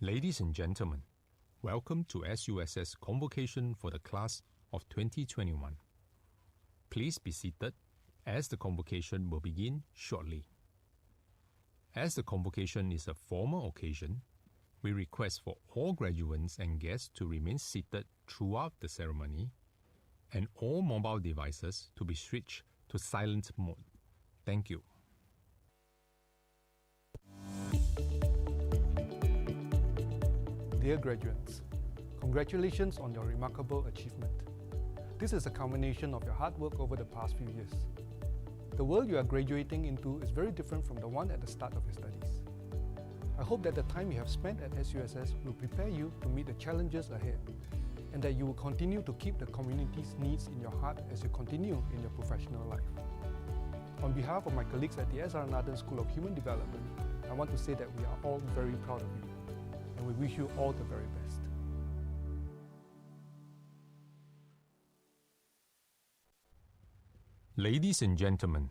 Ladies and gentlemen, welcome to SUSS Convocation for the class of 2021. Please be seated as the convocation will begin shortly. As the convocation is a formal occasion, we request for all graduands and guests to remain seated throughout the ceremony and all mobile devices to be switched to silent mode. Thank you. Dear graduates, congratulations on your remarkable achievement. This is a culmination of your hard work over the past few years. The world you are graduating into is very different from the one at the start of your studies. I hope that the time you have spent at SUSS will prepare you to meet the challenges ahead, and that you will continue to keep the community's needs in your heart as you continue in your professional life. On behalf of my colleagues at the S.R. Nathan School of Human Development, I want to say that we are all very proud of you, and we wish you all the very best. Ladies and gentlemen,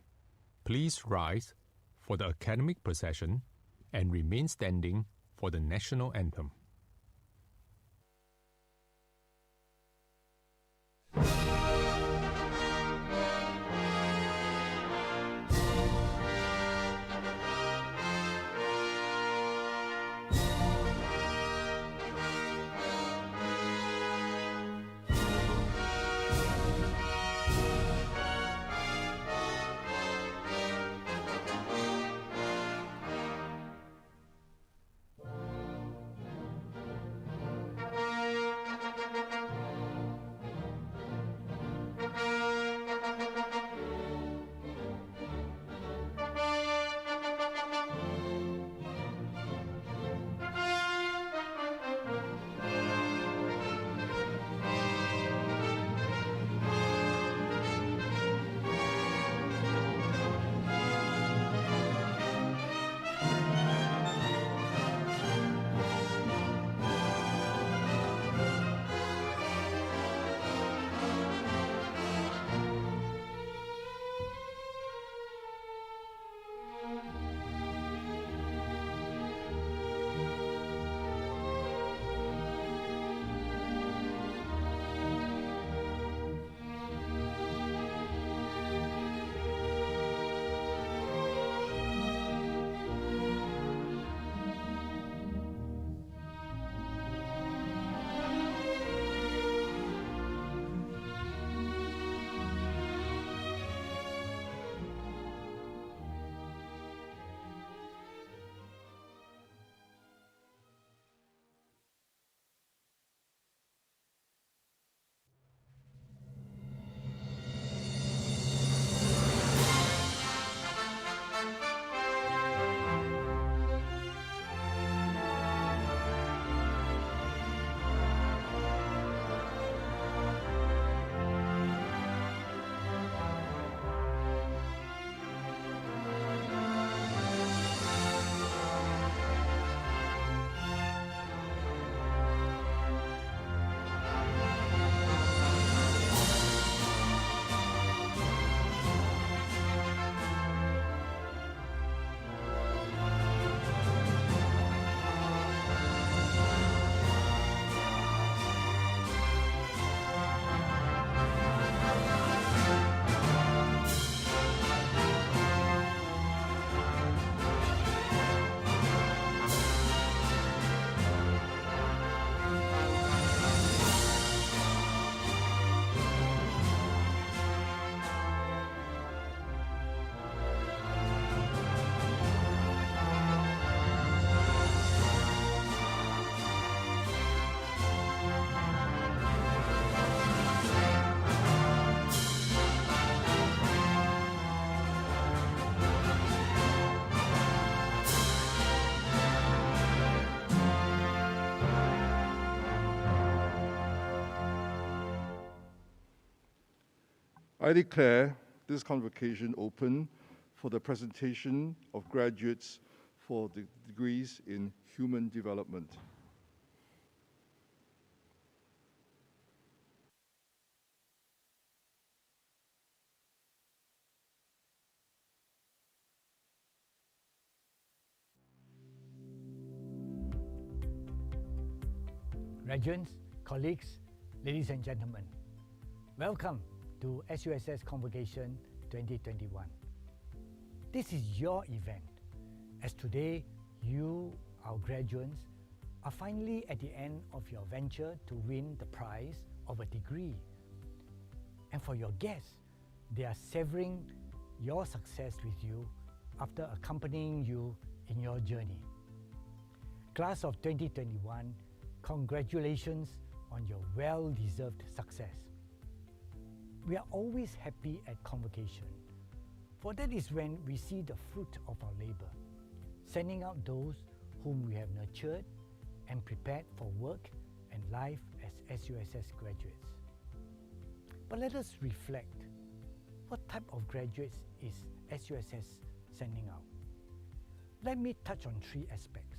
please rise for the academic procession and remain standing for the national anthem. I declare this convocation open for the presentation of graduates for the degrees in human development. Graduands, colleagues, ladies and gentlemen, welcome to SUSS Convocation 2021. This is your event, as today you, our graduates, are finally at the end of your venture to win the prize of a degree. And for your guests, they are savoring your success with you after accompanying you in your journey. Class of 2021, congratulations on your well-deserved success. We are always happy at Convocation, for that is when we see the fruit of our labor, sending out those whom we have nurtured and prepared for work and life as SUSS graduates. But let us reflect. What type of graduates is SUSS sending out? Let me touch on 3 aspects.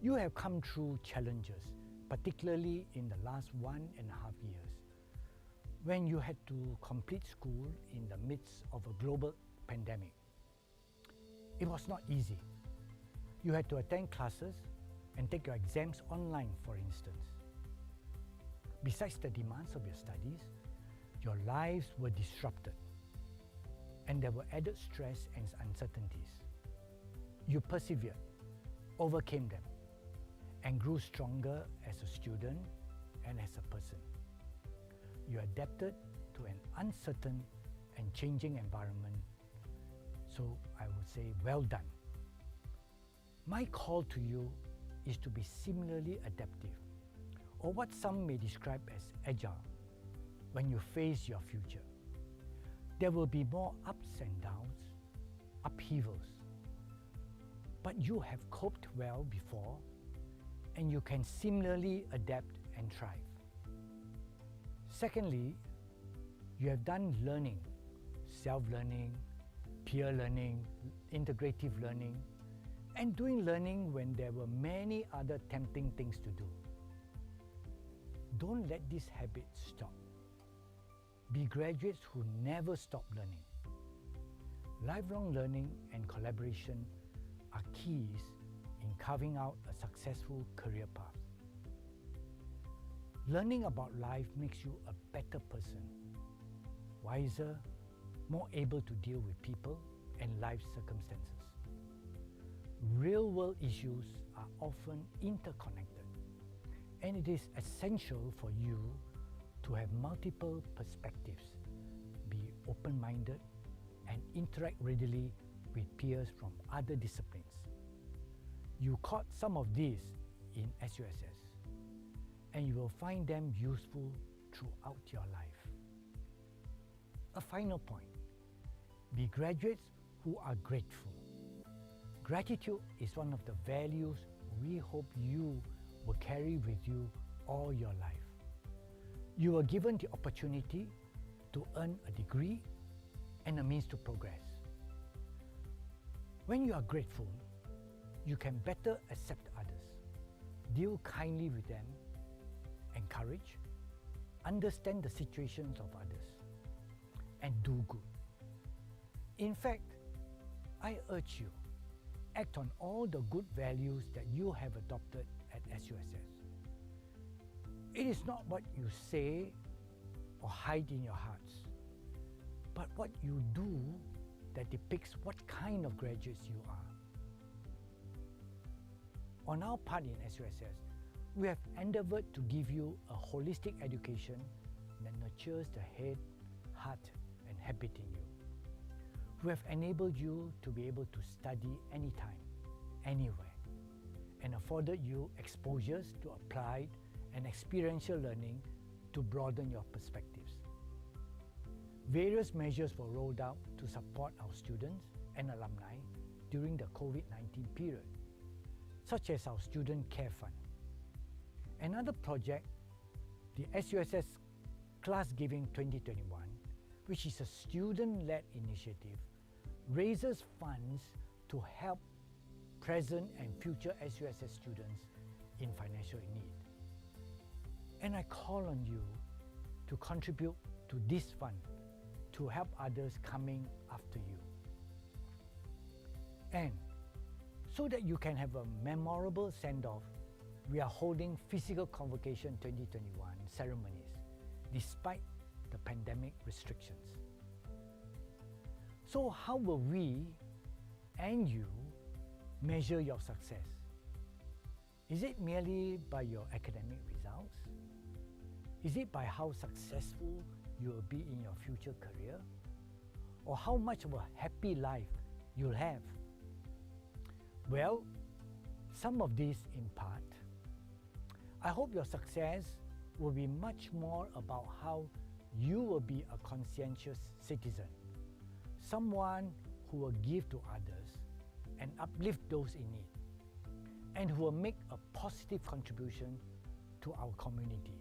You have come through challenges, particularly in the last 1.5 years, when you had to complete school in the midst of a global pandemic. It was not easy. You had to attend classes and take your exams online, for instance. Besides the demands of your studies, your lives were disrupted, and there were added stress and uncertainties. You persevered, overcame them, and grew stronger as a student and as a person. You adapted to an uncertain and changing environment, so I would say well done. My call to you is to be similarly adaptive, or what some may describe as agile, when you face your future. There will be more ups and downs, upheavals, but you have coped well before, and you can similarly adapt and thrive. Secondly, you have done learning, self-learning, peer learning, integrative learning, and doing learning when there were many other tempting things to do. Don't let this habit stop. Be graduates who never stop learning. Lifelong learning and collaboration are keys in carving out a successful career path. Learning about life makes you a better person, wiser, more able to deal with people and life circumstances. Real-world issues are often interconnected, and it is essential for you to have multiple perspectives, be open-minded, and interact readily with peers from other disciplines. You caught some of these in SUSS, and you will find them useful throughout your life. A final point, be graduates who are grateful. Gratitude is one of the values we hope you will carry with you all your life. You were given the opportunity to earn a degree and a means to progress. When you are grateful, you can better accept others, deal kindly with them, encourage, understand the situations of others, and do good. In fact, I urge you, act on all the good values that you have adopted at SUSS. It is not what you say or hide in your hearts, but what you do that depicts what kind of graduates you are. On our part in SUSS, we have endeavored to give you a holistic education that nurtures the head, heart, and habit in you. We have enabled you to be able to study anytime, anywhere, and afforded you exposures to applied and experiential learning to broaden your perspectives. Various measures were rolled out to support our students and alumni during the COVID-19 period, such as our Student Care Fund. Another project, the SUSS Class Giving 2021, which is a student-led initiative, raises funds to help present and future SUSS students in financial need. And I call on you to contribute to this fund to help others coming after you. And so that you can have a memorable send-off, we are holding physical Convocation 2021 ceremonies despite the pandemic restrictions. So how will we and you measure your success? Is it merely by your academic results? Is it by how successful you will be in your future career? Or how much of a happy life you'll have? Well, some of these in part. I hope your success will be much more about how you will be a conscientious citizen, someone who will give to others and uplift those in need, and who will make a positive contribution to our community.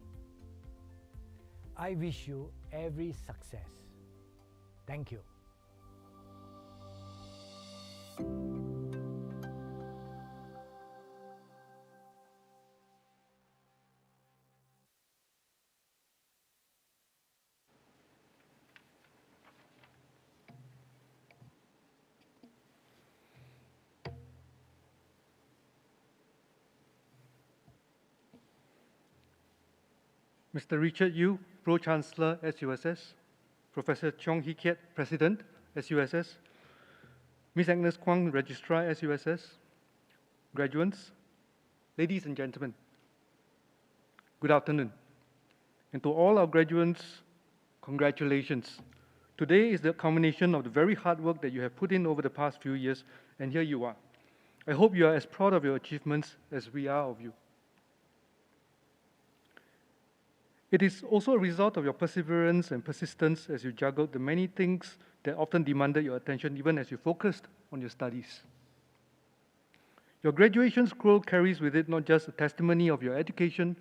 I wish you every success. Thank you. Mr. Richard Yu, Pro-Chancellor, SUSS, Professor Cheong Hee Kiat, President, SUSS, Ms. Agnes Kwang, Registrar, SUSS, graduands, ladies and gentlemen, good afternoon. And to all our graduates, congratulations. Today is the culmination of the very hard work that you have put in over the past few years, and here you are. I hope you are as proud of your achievements as we are of you. It is also a result of your perseverance and persistence as you juggled the many things that often demanded your attention, even as you focused on your studies. Your graduation scroll carries with it not just a testimony of your education,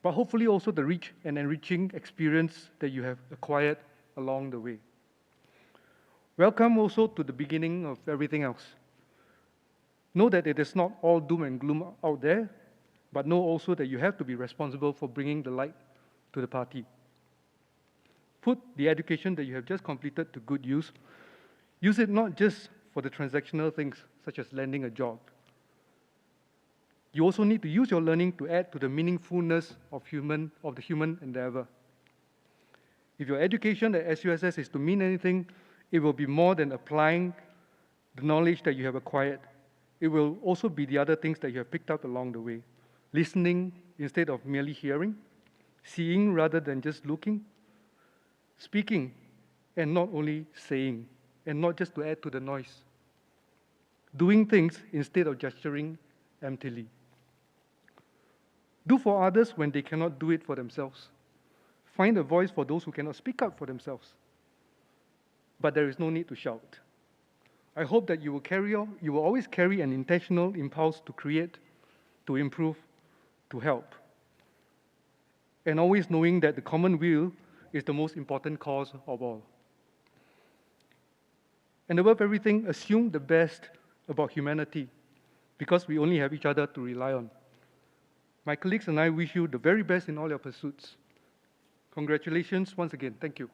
but hopefully also the rich and enriching experience that you have acquired along the way. Welcome also to the beginning of everything else. Know that it is not all doom and gloom out there, but know also that you have to be responsible for bringing the light to the party. Put the education that you have just completed to good use. Use it not just for the transactional things, such as landing a job. You also need to use your learning to add to the meaningfulness of the human endeavor. If your education at SUSS is to mean anything, it will be more than applying the knowledge that you have acquired. It will also be the other things that you have picked up along the way. Listening instead of merely hearing, seeing rather than just looking, speaking and not only saying, and not just to add to the noise, doing things instead of gesturing emptily. Do for others when they cannot do it for themselves. Find a voice for those who cannot speak up for themselves. But there is no need to shout. I hope that you will always carry an intentional impulse to create, to improve, to help. And always knowing that the common will is the most important cause of all. And above everything, assume the best about humanity, because we only have each other to rely on. My colleagues and I wish you the very best in all your pursuits. Congratulations once again. Thank you.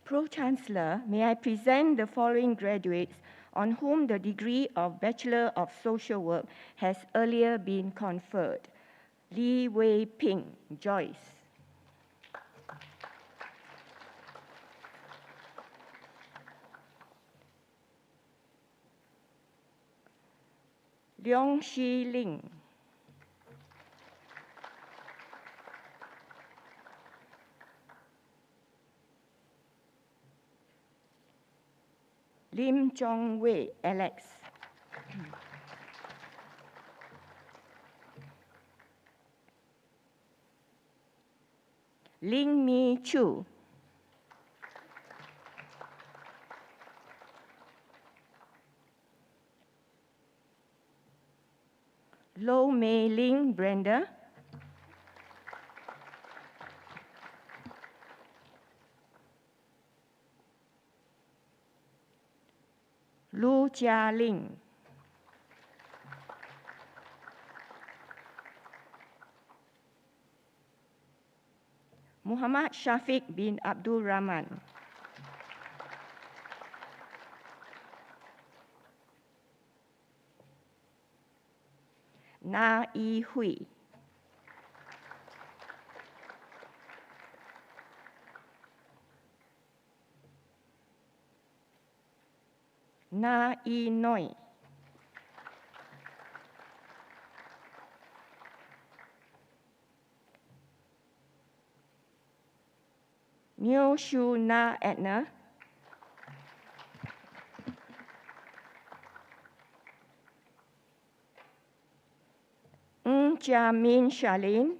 Pro-Chancellor, may I present the following graduates on whom the degree of Bachelor of Social Work has earlier been conferred. Lee Wei Ping, Joyce. Leong Shi Ling. Lim Chong Wei, Alex. Ling Mi Chu. Lo Mei Ling, Brenda. Lu Jia Ling. Muhammad Shafiq bin Abdul Rahman. Na Yi Hui. Na Yi Noi. Nyo Shu Na Edna. Ng Jia Min Charlene.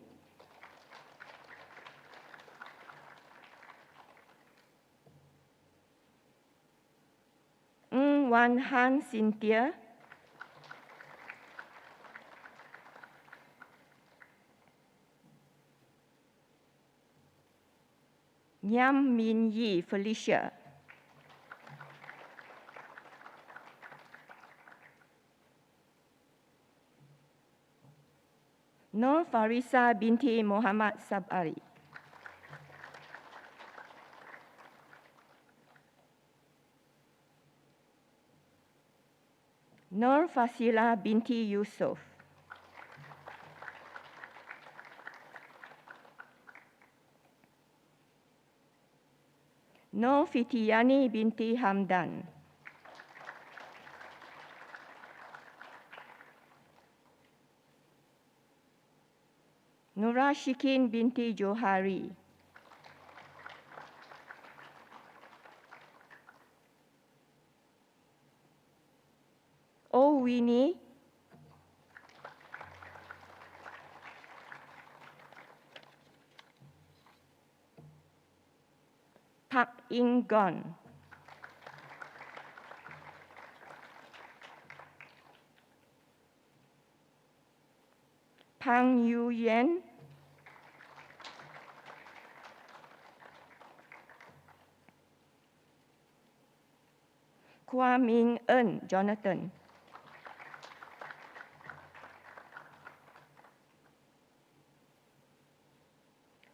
Ng Wan Han Cynthia. Nyam Min Yi Felicia. Nur Farisa binti Muhammad Sabari. Nur Fasila binti Yusuf. Nur Fitiyani binti Hamdan. Nura Shikin binti Johari. O Winnie. Park In Gon. Pang Yu Yen. Kwa Ming Eun, Jonathan.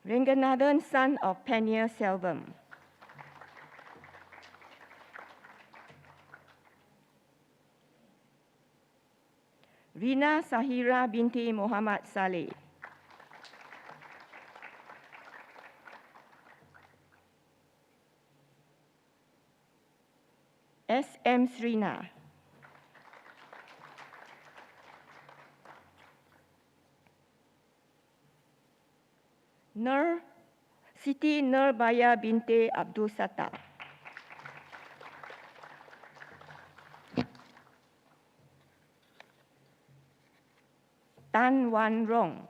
Ranganathan, son of Peniel Selvum. Rina Sahira binti Muhammad Saleh. S.M. Srina. Nur Siti Nurbaya binti Abdul Sattar. Tan Wan Rong.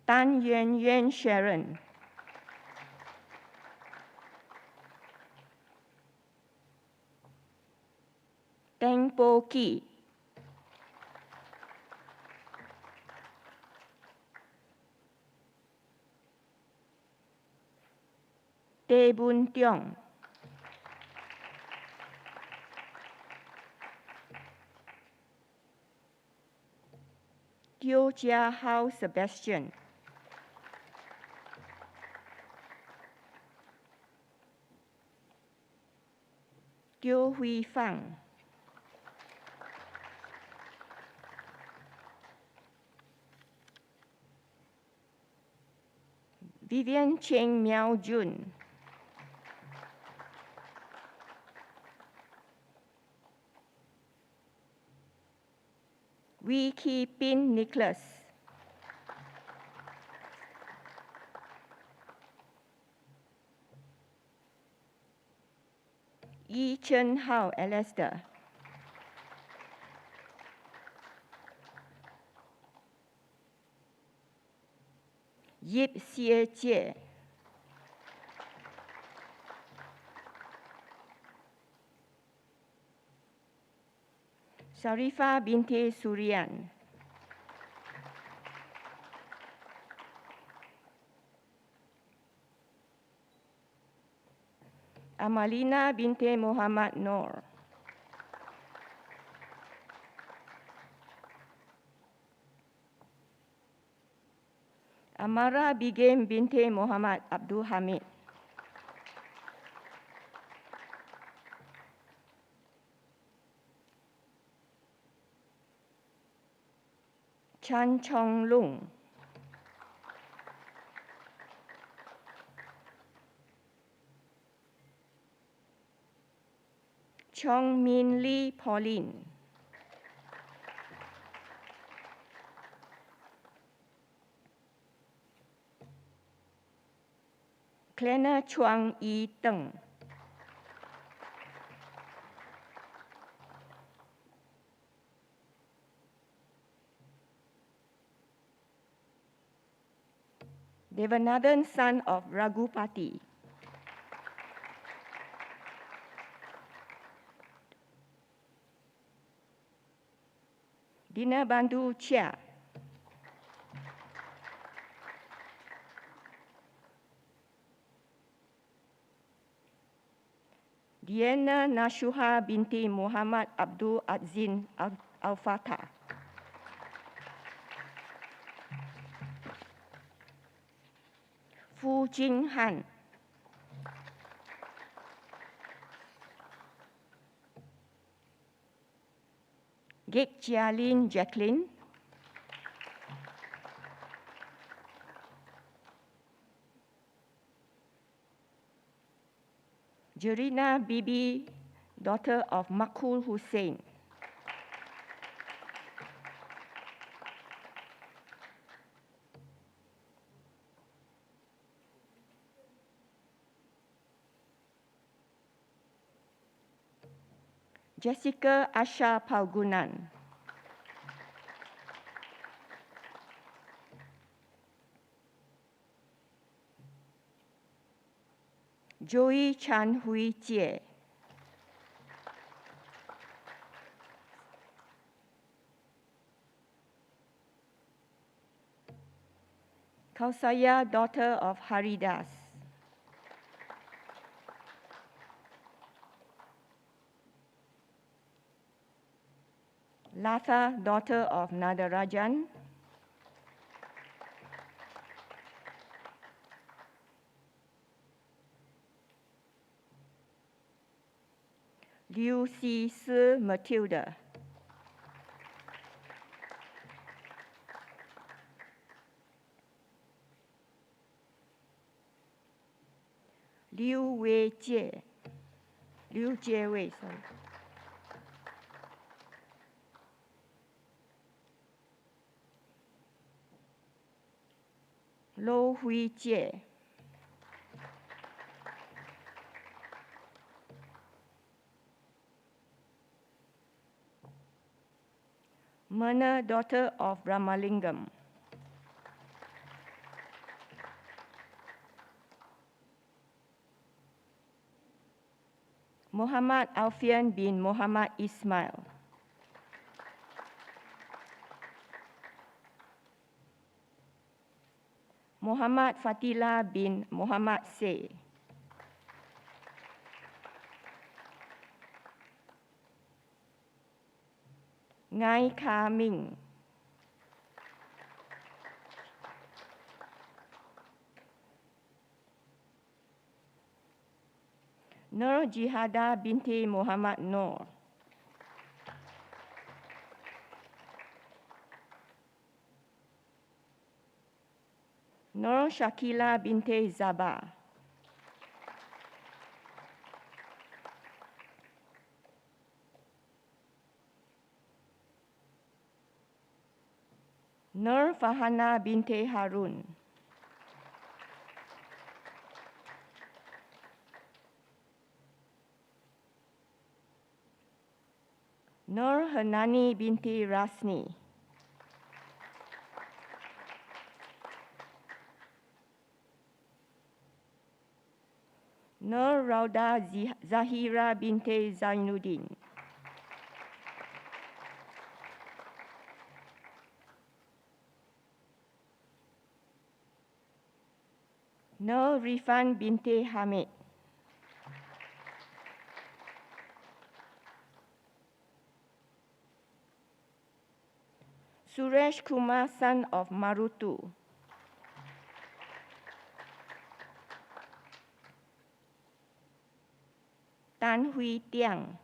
Tan Yuan Yuan Sharon. Teng Po Ki. Teh Bun Tiong. Teo Chia Hao Sebastian. Teo Hui Fang. Vivian Cheng Miao Jun. Wee Ki Pin Nicholas. Chen Hao Alastair, Yip Xie Jie, Sharifah binti Surian, Amalina binti Muhammad Noor, Amara Bigem binti Muhammad Abdul Hamid, Chan Chong Lung, Chong Min Lee Pauline, Clenna Chuang Yi Teng, Devanathan, son of Raghupati, Dinabandhu Chia, Diana Nashuha binti Muhammad Abdul Azin Al-Fatah, Fu Jing Han, Gek Jialin Jacqueline, Jerina Bibi, daughter of Makul Hussein, Jessica Asha Palgunan, Joey Chan Hui Jie, Kausaya, daughter of Haridas, Latha, daughter of Nadarajan, Liu Si Si Matilda, Liu Wei Jie, Liu Jie Wei, sorry. Lo Hui Jie, Myrna, daughter of Ramalingam, Muhammad Alfian bin Muhammad Ismail, Muhammad Fatila bin Muhammad Say, Ngai Ka Ming, Nur Jihada binti Muhammad Noor, Nur Shakila binti Zaba, Nur Fahana binti Harun, Nur Hanani binti Rasni. Nur Rauda Zahira binti Zainuddin. Nur Rifan binti Hamid. Suresh Kumar, son of Marutu. Tan Hui Tiang.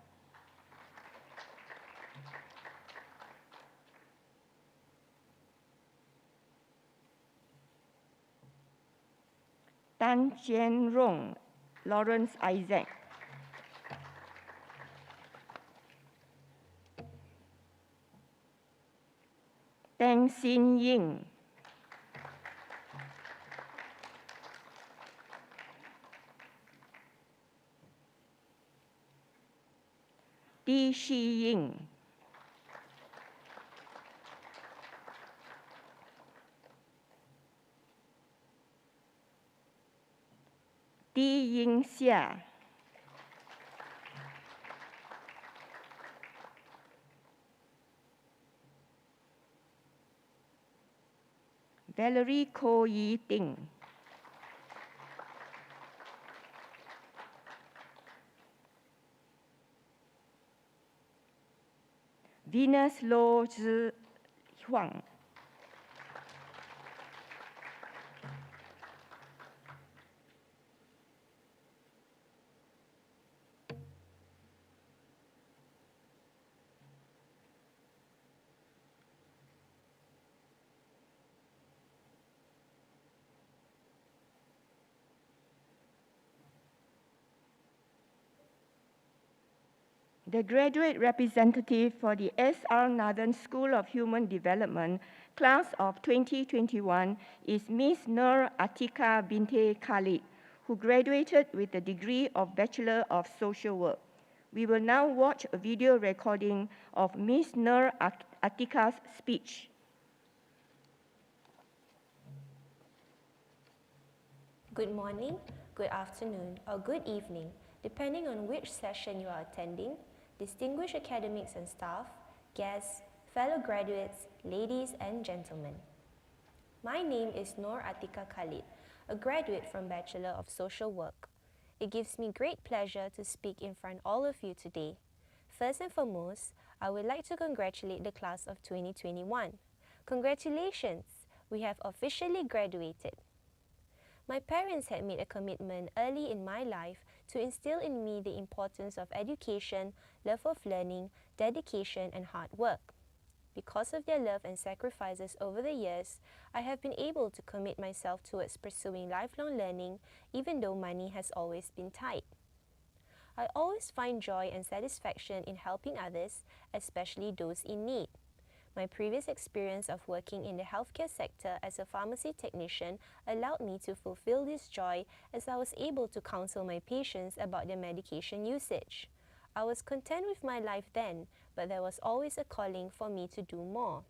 Tan Chien Rong, Lawrence Isaac. Teng Xin Ying. Di Shi Ying. Di Ying Xia. Valerie Ko Yi Ting. Venus Lo Zhi Huang. The graduate representative for the S.R. Nathan School of Human Development, class of 2021, is Ms. Nur Atika Binte Khalid, who graduated with the degree of Bachelor of Social Work. We will now watch a video recording of Ms. Nur Atika's speech. Good morning, good afternoon, or good evening, depending on which session you are attending. Distinguished academics and staff, guests, fellow graduates, ladies and gentlemen. My name is Nur Atika Khalid, a graduate from Bachelor of Social Work. It gives me great pleasure to speak in front of all of you today. First and foremost, I would like to congratulate the class of 2021. Congratulations, we have officially graduated. My parents had made a commitment early in my life to instill in me the importance of education, love of learning, dedication, and hard work. Because of their love and sacrifices over the years, I have been able to commit myself towards pursuing lifelong learning, even though money has always been tight. I always find joy and satisfaction in helping others, especially those in need. My previous experience of working in the healthcare sector as a pharmacy technician allowed me to fulfill this joy as I was able to counsel my patients about their medication usage. I was content with my life then, but there was always a calling for me to do more.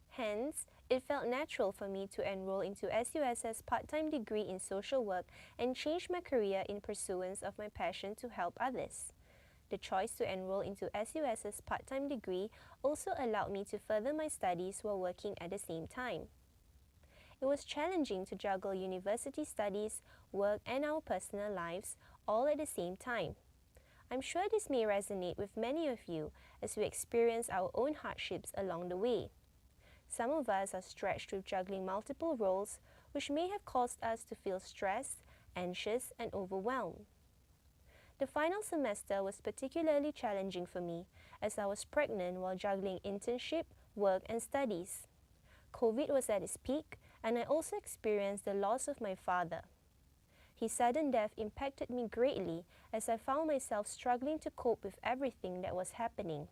Hence, it felt natural for me to enroll into SUSS part-time degree in social work and change my career in pursuance of my passion to help others. The choice to enroll into SUSS part-time degree also allowed me to further my studies while working at the same time. It was challenging to juggle university studies, work, and our personal lives all at the same time. I'm sure this may resonate with many of you as we experience our own hardships along the way. Some of us are stretched with juggling multiple roles, which may have caused us to feel stressed, anxious, and overwhelmed. The final semester was particularly challenging for me as I was pregnant while juggling internship, work, and studies. COVID was at its peak, and I also experienced the loss of my father. His sudden death impacted me greatly as I found myself struggling to cope with everything that was happening.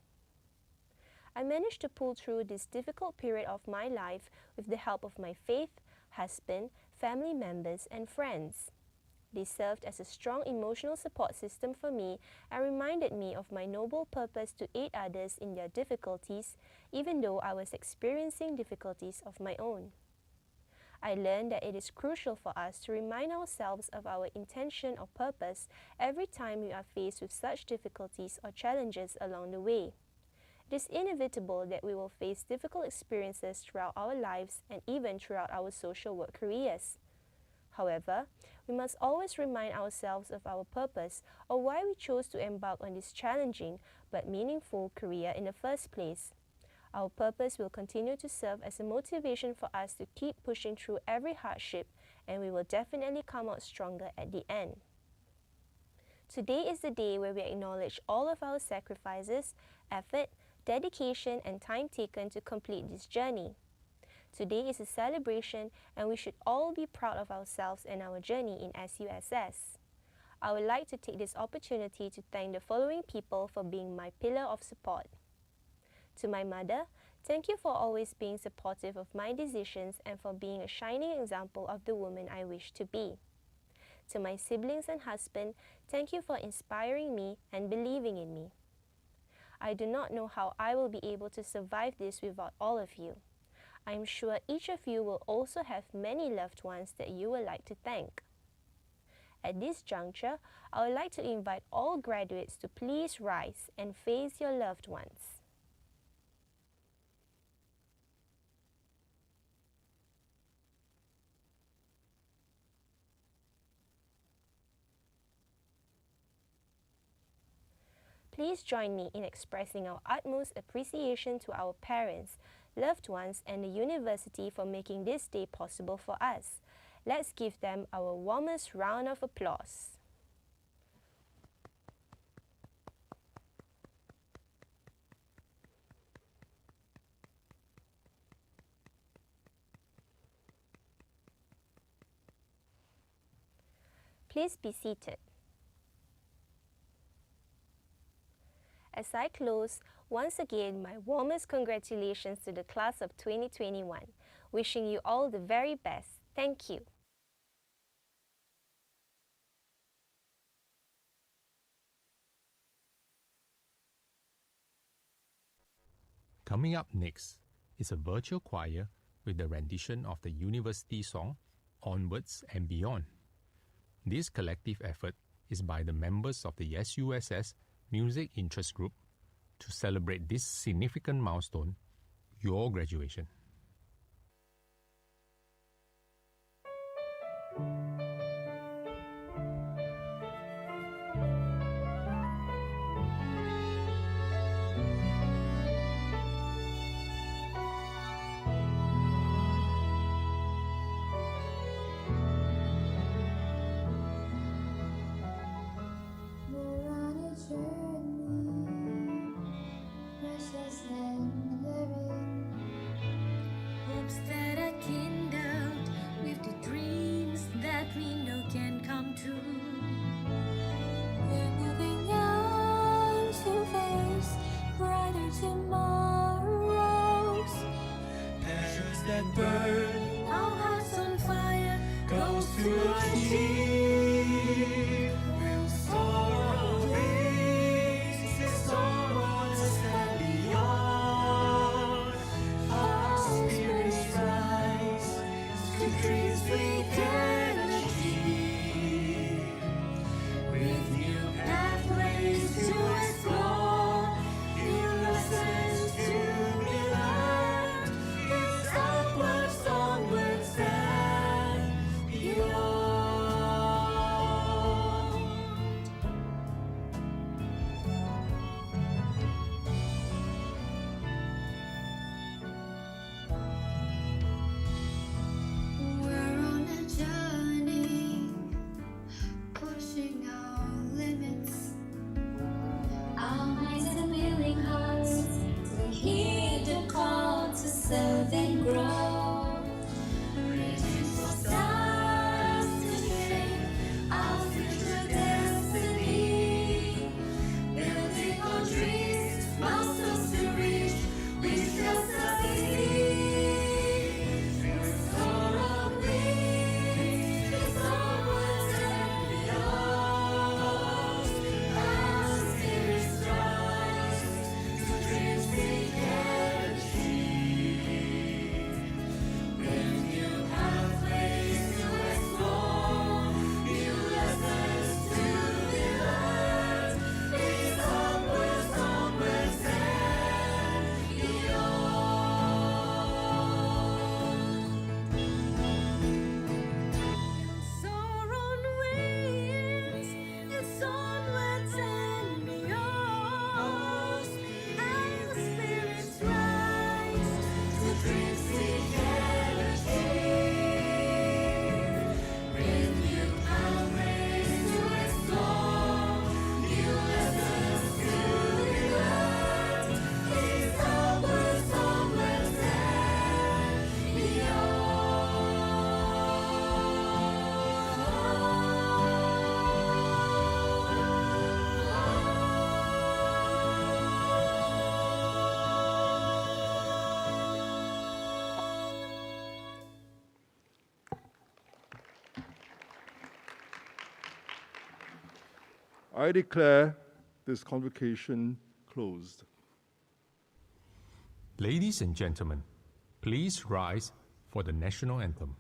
I managed to pull through this difficult period of my life with the help of my faith, husband, family members, and friends. They served as a strong emotional support system for me and reminded me of my noble purpose to aid others in their difficulties, even though I was experiencing difficulties of my own. I learned that it is crucial for us to remind ourselves of our intention or purpose every time we are faced with such difficulties or challenges along the way. It is inevitable that we will face difficult experiences throughout our lives and even throughout our social work careers. However, we must always remind ourselves of our purpose or why we chose to embark on this challenging but meaningful career in the first place. Our purpose will continue to serve as a motivation for us to keep pushing through every hardship, and we will definitely come out stronger at the end. Today is the day where we acknowledge all of our sacrifices, effort, dedication, and time taken to complete this journey. Today is a celebration, and we should all be proud of ourselves and our journey in SUSS. I would like to take this opportunity to thank the following people for being my pillar of support. To my mother, thank you for always being supportive of my decisions and for being a shining example of the woman I wish to be. To my siblings and husband, thank you for inspiring me and believing in me. I do not know how I will be able to survive this without all of you. I am sure each of you will also have many loved ones that you would like to thank. At this juncture, I would like to invite all graduates to please rise and face your loved ones. Please join me in expressing our utmost appreciation to our parents, loved ones, and the university for making this day possible for us. Let's give them our warmest round of applause. Please be seated. As I close, once again, my warmest congratulations to the class of 2021. Wishing you all the very best. Thank you. Coming up next is a virtual choir with the rendition of the university song, Onwards and Beyond. This collective effort is by the members of the SUSS Music Interest Group to celebrate this significant milestone, your graduation. I declare this convocation closed. Ladies and gentlemen, please rise for the national anthem.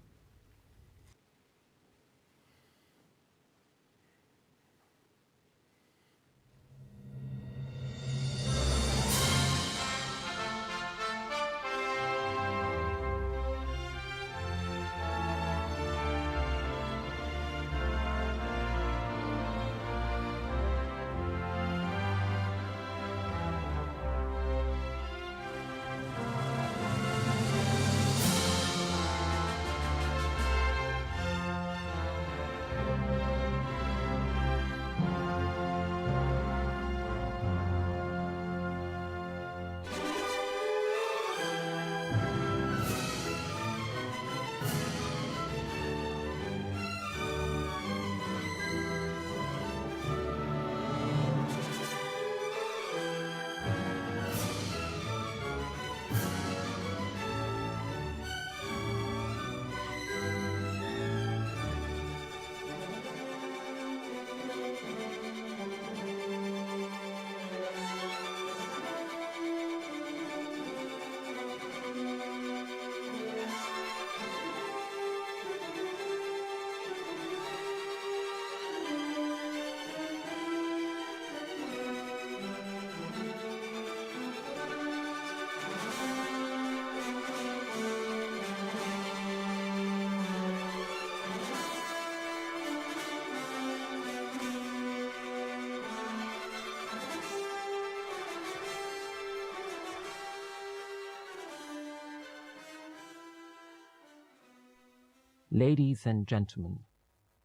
Ladies and gentlemen,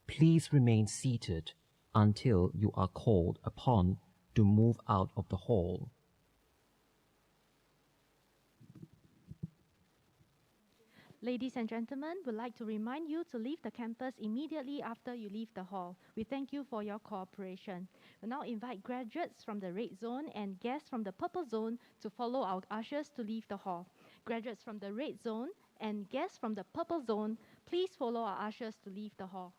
please remain seated until you are called upon to move out of the hall. Ladies and gentlemen, we'd like to remind you to leave the campus immediately after you leave the hall. We thank you for your cooperation. We now invite graduates from the red zone and guests from the purple zone to follow our ushers to leave the hall. Graduates from the red zone and guests from the purple zone, please follow our ushers to leave the hall.